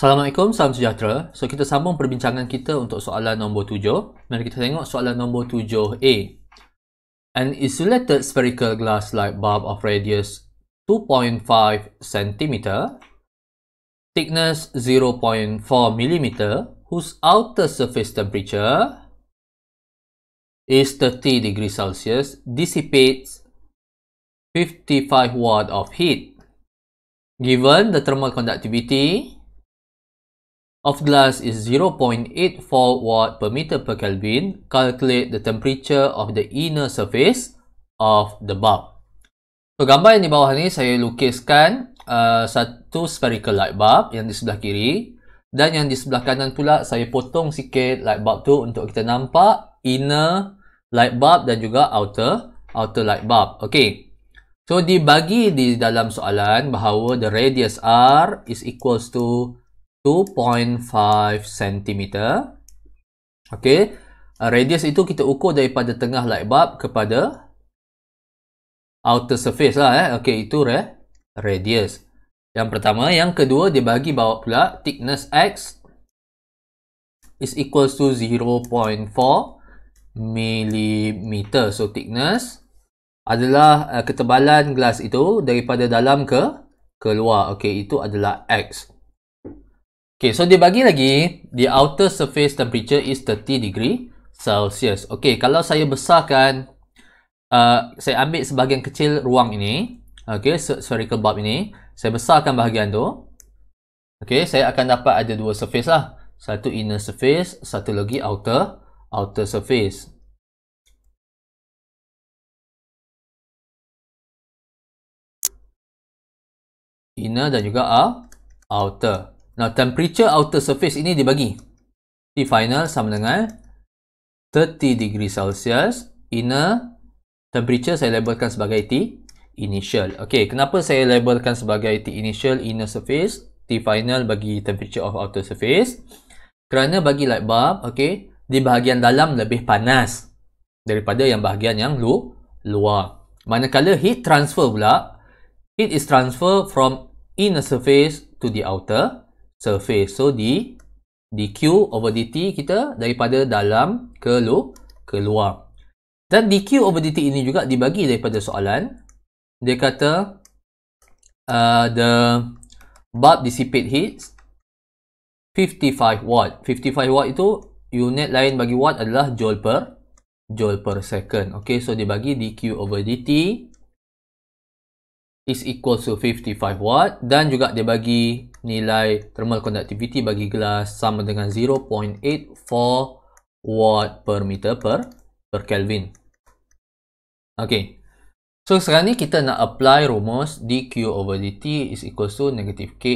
Assalamualaikum, salam sejahtera. So, kita sambung perbincangan kita untuk soalan nombor 7. Mari kita tengok soalan nombor 7A. An insulated spherical glass light bulb of radius 2.5 cm, thickness 0.4 mm, whose outer surface temperature is 30 degrees Celsius, dissipates 55 watt of heat. Given the thermal conductivity of glass is 0.84 watt per meter per Kelvin, calculate the temperature of the inner surface of the bulb. So, gambar yang di bawah ni saya lukiskan satu spherical light bulb yang di sebelah kiri, dan yang di sebelah kanan pula saya potong sikit light bulb tu untuk kita nampak inner light bulb dan juga outer light bulb. Okay. So, dibagi di dalam soalan bahawa the radius R is equals to 2.5 cm. Okay. Radius itu kita ukur daripada tengah light bulb kepada outer surface lah. Okay, itu radius. Yang pertama. Yang kedua, dia bagi bawa pula thickness X is equals to 0.4 mm. So, thickness adalah ketebalan gelas itu daripada dalam ke luar. Okay, itu adalah X. Okay, so dia bagi lagi, the outer surface temperature is 30 degree Celsius. Okay, kalau saya besarkan, saya ambil sebahagian kecil ruang ini, okay, spherical bulb ini, saya besarkan bahagian tu, okay, saya akan dapat ada dua surface lah. Satu inner surface, satu lagi outer surface. Inner dan juga outer. Now, temperature outer surface ini dibagi. T final sama dengan 30 degree Celsius. Inner temperature saya labelkan sebagai T initial. Okay, kenapa saya labelkan sebagai T initial inner surface, T final bagi temperature of outer surface? Kerana bagi light bulb, okay, di bahagian dalam lebih panas daripada yang bahagian yang luar. Manakala heat transfer pula, heat is transfer from inner surface to the outer surface. So, dQ over dt kita daripada dalam ke luar. Dan dQ over dt ini juga dibagi daripada soalan. Dia kata the bulb dissipate heat 55 watt. 55 watt itu unit lain bagi watt adalah joule per second. Okay, so dia bagi dQ over dt is equal to 55 watt, dan juga dia bagi nilai thermal conductivity bagi gelas sama dengan 0.84 watt per meter per Kelvin. Okay. So, sekarang ni kita nak apply rumus dQ over dt is equal to negative Ka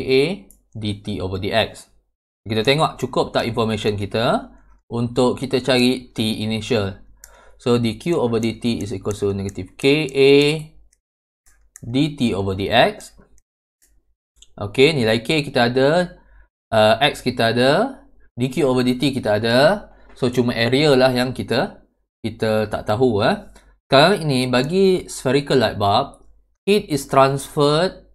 dt over dx. Kita tengok cukup tak information kita untuk kita cari T initial. So, dQ over dt is equal to negative Ka dt over dx. Okay, nilai K kita ada, X kita ada, dQ over dt kita ada. So, cuma area lah yang kita tak tahu. Sekarang ini, bagi spherical light bulb, heat is transferred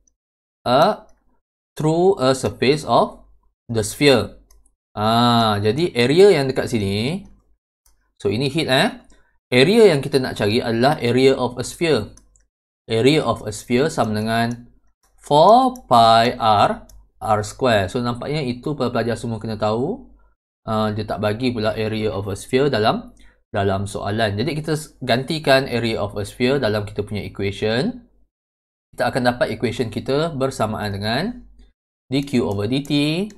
through a surface of the sphere. Jadi, area yang dekat sini, so ini heat. Area yang kita nak cari adalah area of a sphere. Area of a sphere sama dengan 4 pi R square. So, nampaknya itu pelajar semua kena tahu. Dia tak bagi pula area of a sphere dalam soalan. Jadi, kita gantikan area of a sphere dalam kita punya equation. Kita akan dapat equation kita bersamaan dengan dQ over dt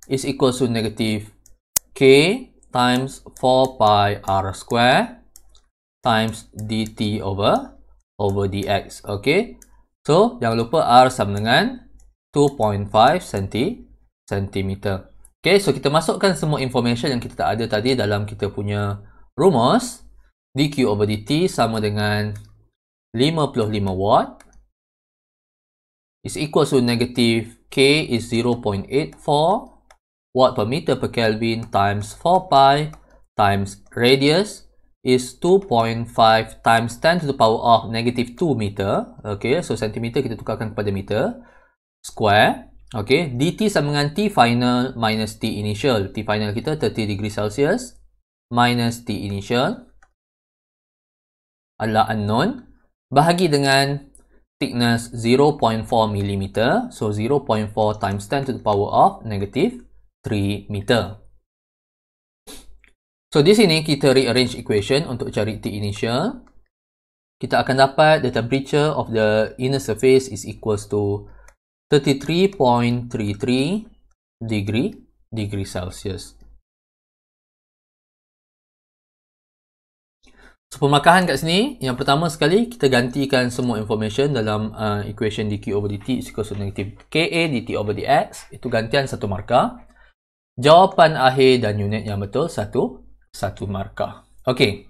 is equal to negative K times 4 pi R square times dt over dx. Okay. So, jangan lupa R sama dengan 2.5 cm. Okay, so kita masukkan semua information yang kita tak ada tadi dalam kita punya rumus. dQ over dt sama dengan 55 watt is equal to negative K is 0.84 watt per meter per Kelvin times 4 pi times radius is 2.5 times 10 to the power of negative 2 meter. Okay, so centimeter kita tukarkan kepada meter. square. Okay, dt sama dengan T final minus T initial. T final kita 30 degree Celsius minus T initial adalah unknown. Bahagi dengan thickness 0.4 mm. So 0.4 times 10 to the power of negative 3 meter. So di sini kita rearrange equation untuk cari T initial. Kita akan dapat the temperature of the inner surface is equals to 33.33 degree Celsius. So pemarkahan kat sini, yang pertama sekali kita gantikan semua information dalam equation dq over dt is equals to negative ka dt over dx. Itu gantian satu markah. Jawapan akhir dan unit yang betul satu markah. Okey.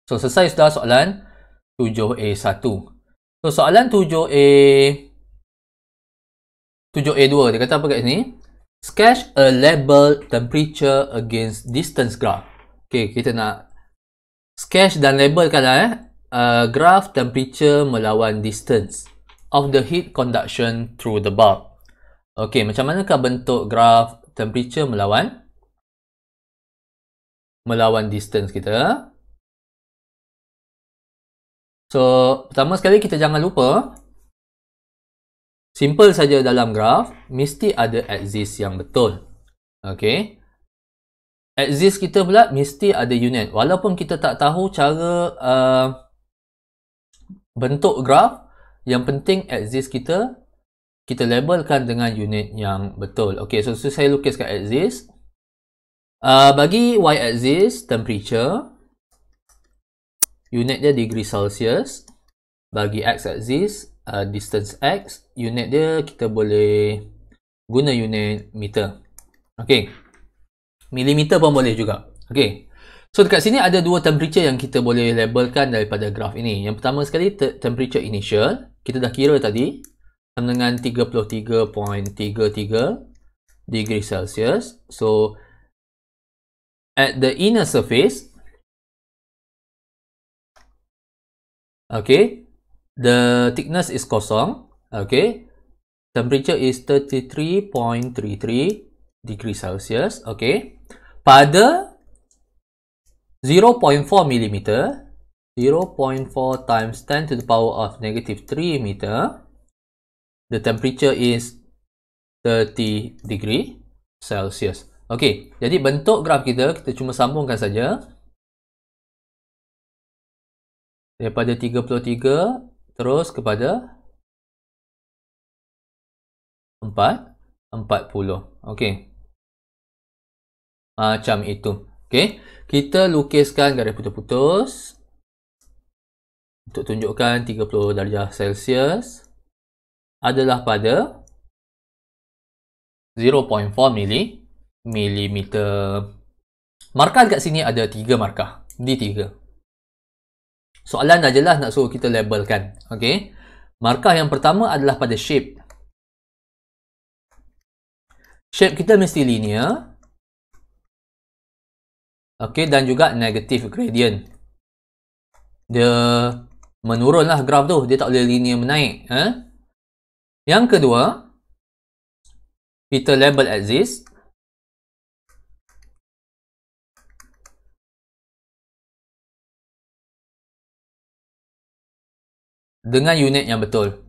So selesai sudah soalan 7A1. So soalan 7A2 dia kata apa kat sini? Sketch a label temperature against distance graph. Okey, kita nak sketch dan labelkan graph temperature melawan distance of the heat conduction through the bulb. Okey, macam manakah bentuk graph temperature melawan distance kita? So, pertama sekali kita jangan lupa simple saja dalam graph mesti ada axis yang betul. Okey. Axis kita pula mesti ada unit. Walaupun kita tak tahu cara bentuk graf, yang penting axis kita labelkan dengan unit yang betul. Okey, so saya lukiskan axis. Bagi y axis temperature, unit dia degree Celsius. Bagi x axis distance x, unit dia kita boleh guna unit meter. Okey. Milimeter pun boleh juga. Okey. So dekat sini ada dua temperature yang kita boleh labelkan daripada graf ini. Yang pertama sekali temperature initial. Kita dah kira tadi sama dengan 33.33 degree Celsius. So at the inner surface, okay, the thickness is kosong. Okay, temperature is 33.33 degree Celsius. Okay, pada 0.4 mm, 0.4 times 10 to the power of negative 3 meter, the temperature is 30 degree Celsius. Okay, jadi bentuk graf kita cuma sambungkan saja daripada 33 terus kepada 40. Okay, macam itu. Okay, kita lukiskan garis putus-putus untuk tunjukkan 30 darjah Celsius adalah pada 0.4 mm. Markah kat sini ada 3 markah. D3. Soalan dah jelas nak suruh kita labelkan. Okay, markah yang pertama adalah pada shape. Shape kita mesti linear. Okay, dan juga negative gradient. Dia menurunlah graf tu. Dia tak boleh linear menaik. Yang kedua, kita label axis. Dengan unit yang betul.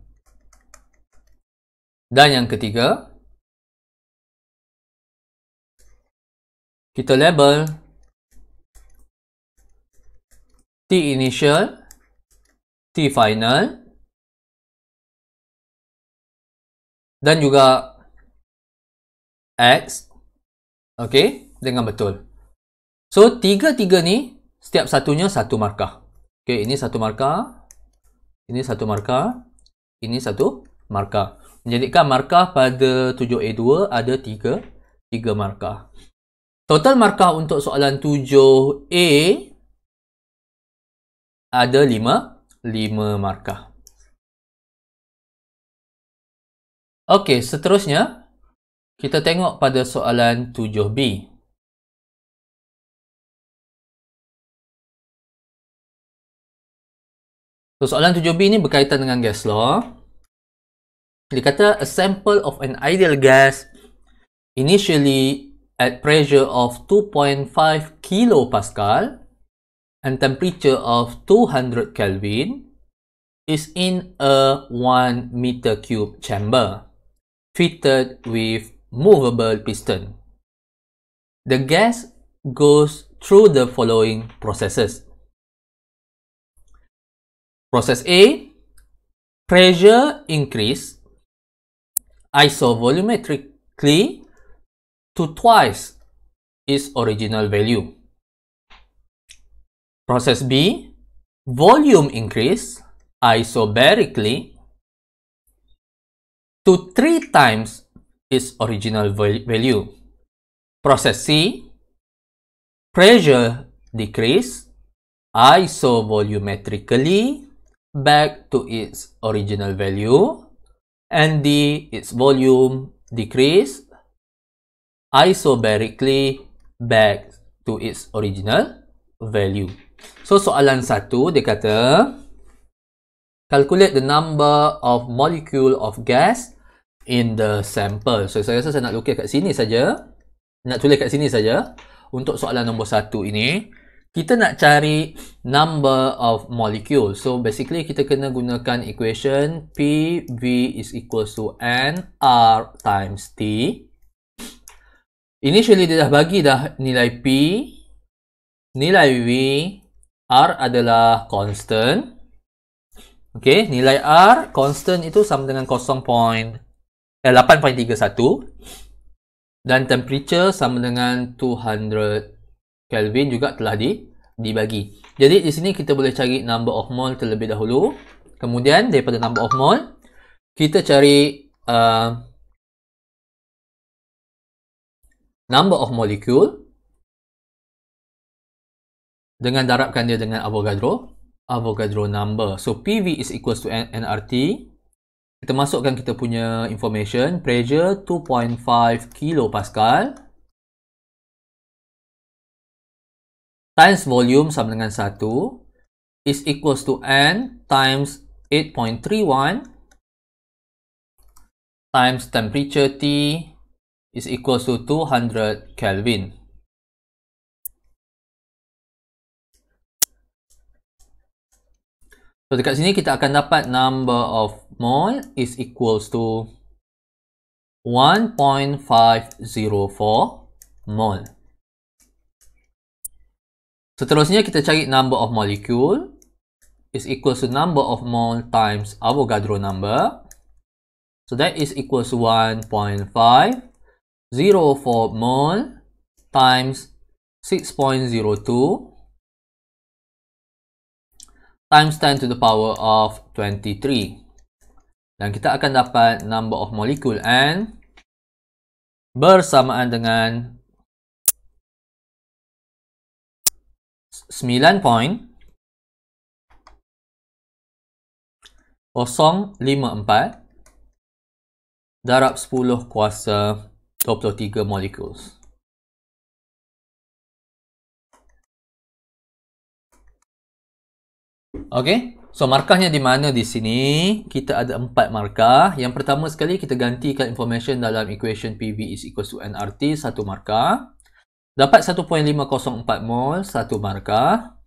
Dan yang ketiga, kita label T initial, T final, dan juga X, okay, dengan betul. So, tiga-tiga ni, setiap satunya satu markah. Okay, ini satu markah, ini satu markah, ini satu markah. Menjadikan markah pada 7A2 ada tiga markah. Total markah untuk soalan 7A ada 5 markah. Okey, seterusnya kita tengok pada soalan 7B. So, soalan 7B ni berkaitan dengan gas law. Dia kata a sample of an ideal gas initially at pressure of 2.5 kilopascal and temperature of 200 Kelvin is in a 1 meter cube chamber fitted with movable piston. The gas goes through the following processes. Process A, pressure increase isovolumetrically to twice its original value. Process B, volume increase isobarically to 3 times its original value. Process C, pressure decrease isovolumetrically back to its original value. And D, its volume decrease isobarically back to its original value. So soalan 1 dia kata calculate the number of molecule of gas in the sample. So saya rasa saya nak lukis kat sini saja. Nak tulis kat sini saja. Untuk soalan nombor 1 ini, kita nak cari number of molecule. So basically kita kena gunakan equation PV is equals to NR times T. Initially dia dah bagi dah nilai P, nilai V, R adalah constant. Okay, nilai R constant itu sama dengan 8.31 dan temperature sama dengan 200 Kelvin juga telah dibagi. Jadi di sini kita boleh cari number of mole terlebih dahulu. Kemudian daripada number of mole kita cari number of molecule dengan darabkan dia dengan Avogadro number. So PV is equals to nRT. Kita masukkan kita punya information, pressure 2.5 kilopascal times volume sama dengan 1 is equals to N times 8.31 times temperature T is equals to 200 Kelvin. So dekat sini kita akan dapat number of mole is equals to 1.504 mole. Seterusnya kita cari number of molecule is equals to number of mole times Avogadro number. So that is equals to 1.504 mole times 6.02 times 10 to the power of 23. Dan kita akan dapat number of molecule N bersamaan dengan 9.054 darab 10 kuasa 23 molecules. Okay, so markahnya di mana di sini? Kita ada 4 markah. Yang pertama sekali kita gantikan information dalam equation PV is equals to nRT, 1 markah. Dapat 1.504 mol, 1 markah.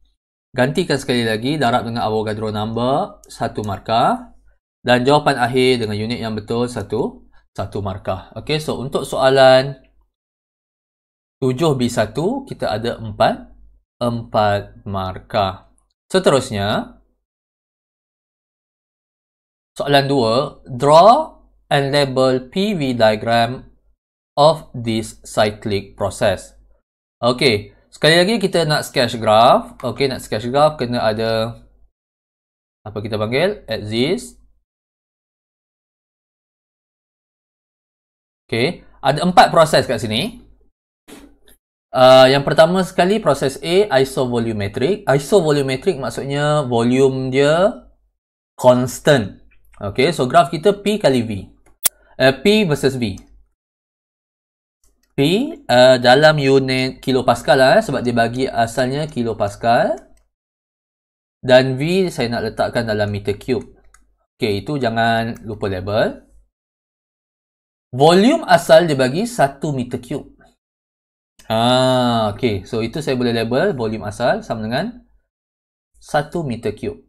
Gantikan sekali lagi, darab dengan Avogadro number, 1 markah. Dan jawapan akhir dengan unit yang betul, 1 markah. Okay, so untuk soalan 7B1, kita ada 4 markah. Seterusnya, soalan 2, draw and label PV diagram of this cyclic process. Okay, sekali lagi kita nak sketch graph. Okay, nak sketch graph kena ada apa kita panggil? Axis. Okay, ada 4 proses kat sini. Yang pertama sekali proses A, isovolumetric. Isovolumetric maksudnya volume dia constant. Okay, so graph kita P kali V. P versus V. P dalam unit kilopascal lah, sebab dia bagi asalnya kilopascal. Dan V saya nak letakkan dalam meter cube. Okay, itu jangan lupa label. volume asal dibagi 1 meter cube. Okay. So, itu saya boleh label volume asal sama dengan 1 meter cube.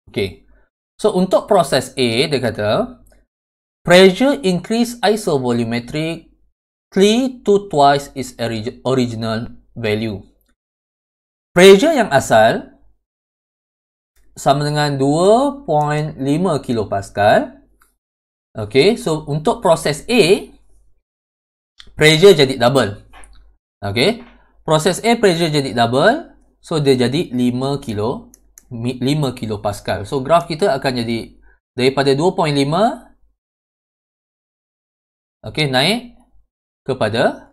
Okay. So, untuk proses A, dia kata, pressure increase isovolumetrically to twice its original value. Pressure yang asal sama dengan 2.5 kilopascal. Okay, so untuk proses A, pressure jadi double. Okay, proses A pressure jadi double, so dia jadi 5 kilopascal. So graf kita akan jadi daripada 2.5, okay, naik kepada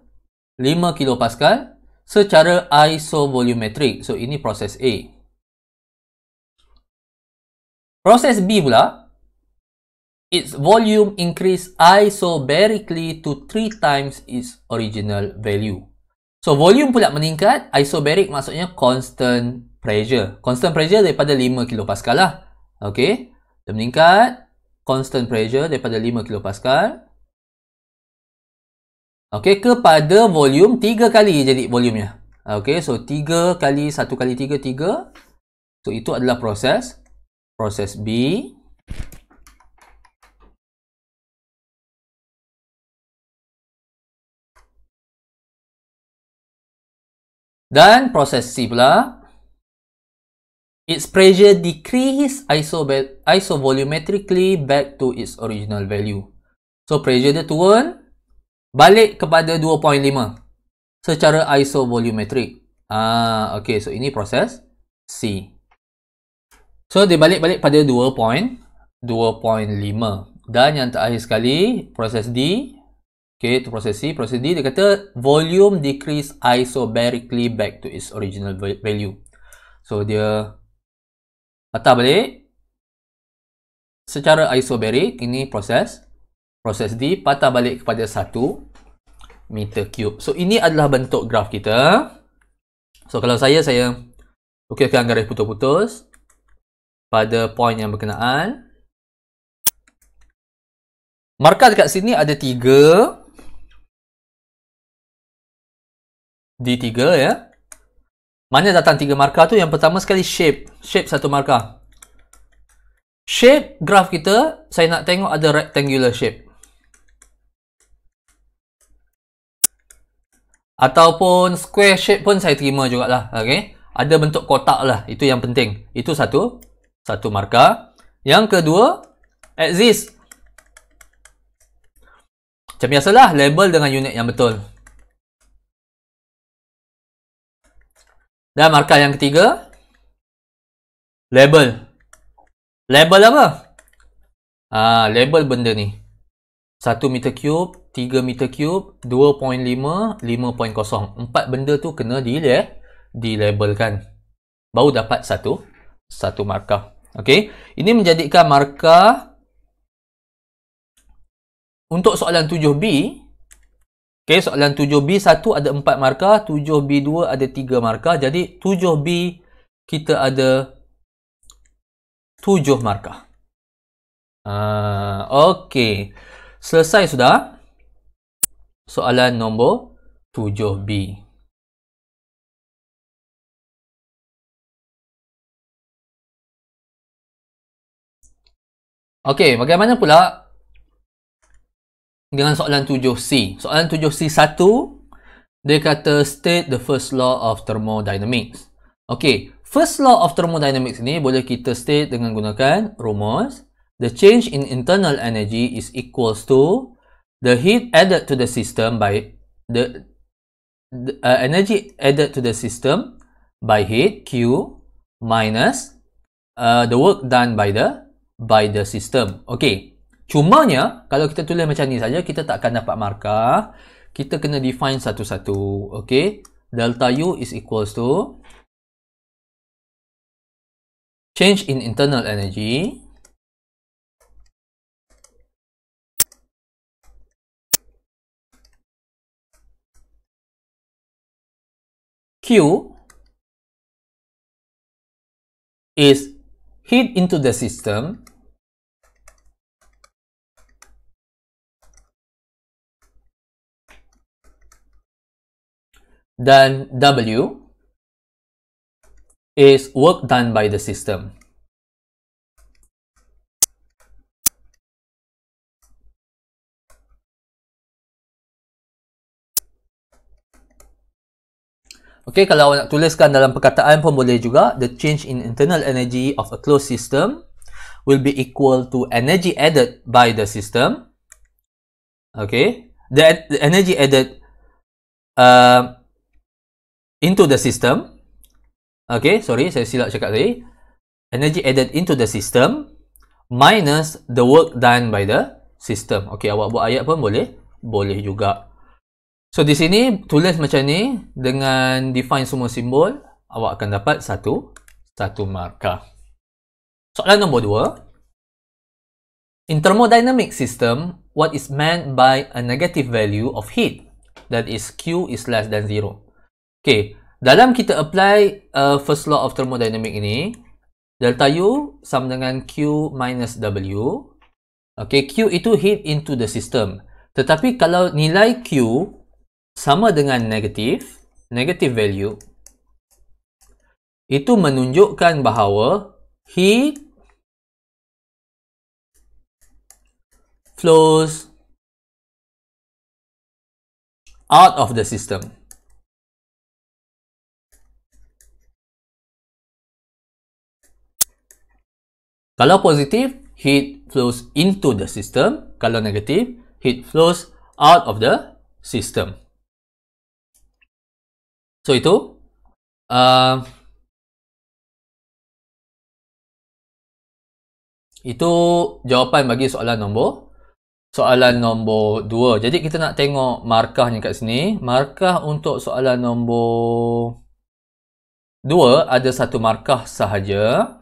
5 kilopascal secara isovolumetric. So ini proses A. Proses B pula, its volume increase isobarically to 3 times its original value. So volume pula meningkat, isobaric maksudnya constant pressure. Constant pressure daripada 5 kilopascal lah. Okay, dia meningkat, constant pressure daripada 5 kilopascal. Okay, kepada volume 3 kali jadi volumenya. Okay, so 3 kali 1 kali 3, 3. So itu adalah proses B. Dan proses C pula, its pressure decrease isovolumetrically back to its original value. So pressure dia turun balik kepada 2.5 secara isovolumetric. Okay, so ini proses C. So dia balik-balik pada 2.5. Dan yang terakhir sekali, proses D. Okay, itu proses C. Proses D, dia kata volume decrease isobarically back to its original value. So dia patah balik secara isobaric. Ini proses D, patah balik kepada 1 meter cube. So ini adalah bentuk graf kita. So kalau saya ukirkan garis putus-putus pada poin yang berkenaan. Markah dekat sini ada 3. D3 ya. Mana datang 3 markah tu? Yang pertama sekali shape. Shape satu markah. Shape graf kita, saya nak tengok ada rectangular shape. Ataupun square shape pun saya terima jugalah. Okay. Ada bentuk kotak lah. Itu yang penting. Itu satu markah. Yang kedua, axis. Macam biasalah, label dengan unit yang betul. Dan markah yang ketiga, label. Label apa? Label benda ni. 1 meter cube, 3 meter cube, 2.5, 5.0. 4 benda tu kena dilabelkan. Baru dapat satu markah. Okay. Ini menjadikan markah untuk soalan 7B. Okay, soalan 7B1 ada 4 markah, 7B2 ada 3 markah. Jadi 7B kita ada 7 markah. Okay. Selesai sudah soalan nombor 7B. Okay, bagaimana pula dengan soalan 7C? Soalan 7C1, dia kata state the first law of thermodynamics. Okay, first law of thermodynamics ni boleh kita state dengan gunakan rumus. The change in internal energy is equals to the heat added to the system by the energy added to the system by heat Q minus the work done by the system. Okay. Cumanya, kalau kita tulis macam ni saja, kita tak akan dapat markah. Kita kena define satu-satu. Okay. Delta U is equals to change in internal energy Q is heat into the system dan W is work done by the system. Okay, kalau nak tuliskan dalam perkataan pun boleh juga. The change in internal energy of a closed system will be equal to energy added by the system. Okay, the energy added into the system. Okay, sorry, saya silap cakap tadi. Energy added into the system minus the work done by the system. Okay, awak buat ayat pun boleh. Boleh juga. So, di sini tulis macam ni dengan define semua simbol. Awak akan dapat satu markah. Soalan nombor 2. In thermodynamic system, what is meant by a negative value of heat? That is Q is less than 0. Okay, dalam kita apply first law of thermodynamic ini, delta U sama dengan Q minus W. Okay, Q itu heat into the system. Tetapi kalau nilai Q sama dengan negative value, itu menunjukkan bahawa heat flows out of the system. Kalau positif, heat flows into the system. Kalau negatif, heat flows out of the system. So, itu jawapan bagi soalan nombor 2. Jadi, kita nak tengok markahnya kat sini. Markah untuk soalan nombor 2 ada satu markah sahaja.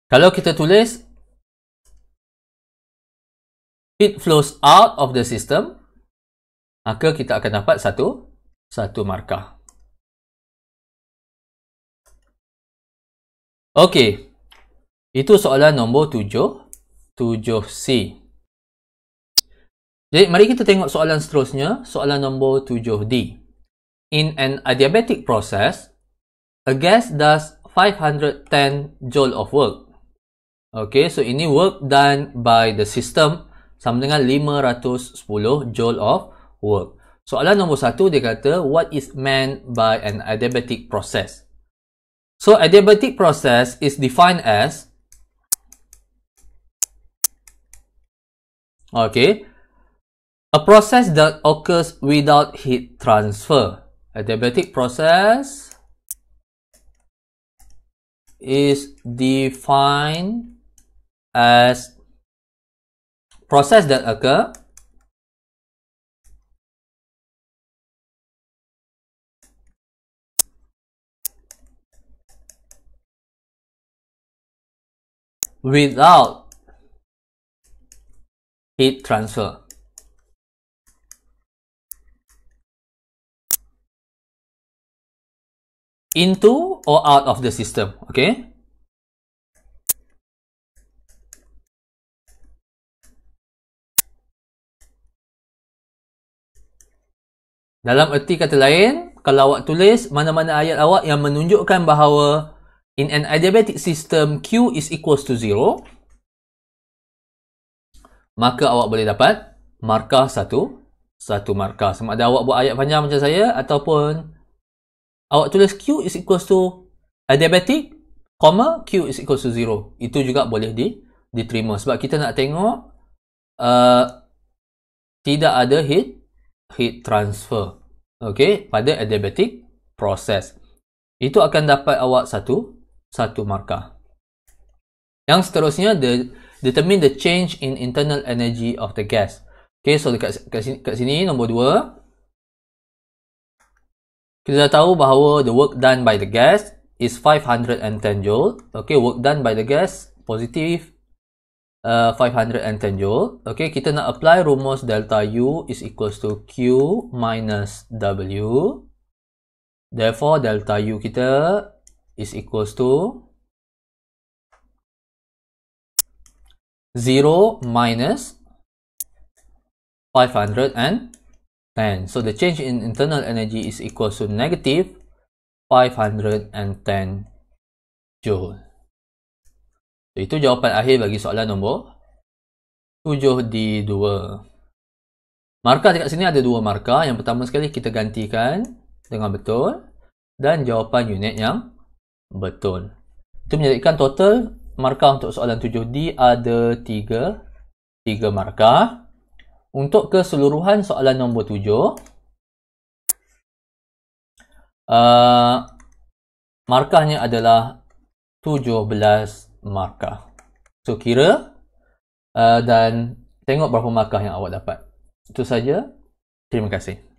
Kalau kita tulis heat flows out of the system, maka kita akan dapat satu markah. Okey. Itu soalan nombor 7C. Jadi, mari kita tengok soalan seterusnya, soalan nombor 7D. In an adiabatic process, a gas does 510 joule of work. Okay, so ini work done by the system sama dengan 510 joule of work. Soalan nombor 1 dia kata, what is meant by an adiabatic process? So, adiabatic process is defined as, okay, a process that occurs without heat transfer. Adiabatic process is defined as process that occur without heat transfer. Into or out of the system. Okay. Dalam erti kata lain, kalau awak tulis mana-mana ayat awak yang menunjukkan bahawa in an adiabatic system Q is equals to 0, maka awak boleh dapat markah satu markah. Sama ada awak buat ayat panjang macam saya ataupun awak tulis Q is equals to adiabatic, Q is equals to 0. Itu juga boleh diterima. Sebab kita nak tengok tidak ada heat transfer. Okay, pada adiabatic process. Itu akan dapat awak satu markah. Yang seterusnya, determine the change in internal energy of the gas. Okay, so kat sini nombor 2. Kita dah tahu bahawa the work done by the gas is 510 joule. Okay, work done by the gas positif 510 joule. Okay, kita nak apply rumus delta U is equals to Q minus W. Therefore, delta U kita is equals to 0 minus 510 10. So the change in internal energy is equal to negative 510 joule. So, itu jawapan akhir bagi soalan nombor 7D2. Markah dekat sini ada dua markah. Yang pertama sekali kita gantikan dengan betul dan jawapan unit yang betul. Itu menjadikan total markah untuk soalan 7D ada 3 markah. Untuk keseluruhan soalan nombor 7, markahnya adalah 17 markah. So kira dan tengok berapa markah yang awak dapat. Itu saja. Terima kasih.